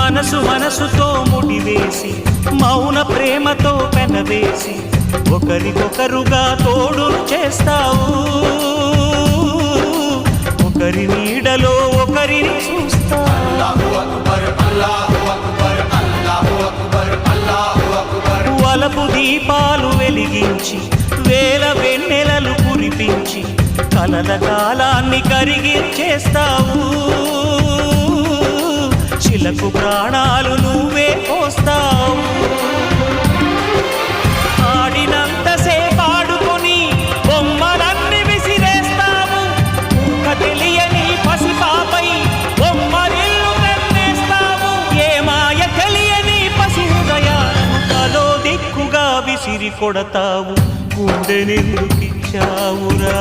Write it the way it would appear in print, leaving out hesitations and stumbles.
మనసు మనసుతో ముడివేసి మౌన ప్రేమతో పెనవేసి ఒకరికొకరుగా తోడును చేస్తావు ఒకరి నీడలో ఒకరిని చూస్తావు వలపు దీపాలు వెలిగించి వేల వెన్నెలలు కురిపించి కలల కాలాన్ని కరిగించేస్తావు శిలకు ప్రాణాలు నువ్వే పోస్తావు ఆడినంతసేపు ఆడుకొని బొమ్మలన్నీ విసిరేస్తావు ఊహ తెలియని పసిపాపై బొమ్మరిల్లు వెన్నేస్తావు ఏ మాయ తెలియని పసి హృదయాలను తలో దిక్కుగా విసిరి కొడతావు గుండెనెందుకిచ్చావురా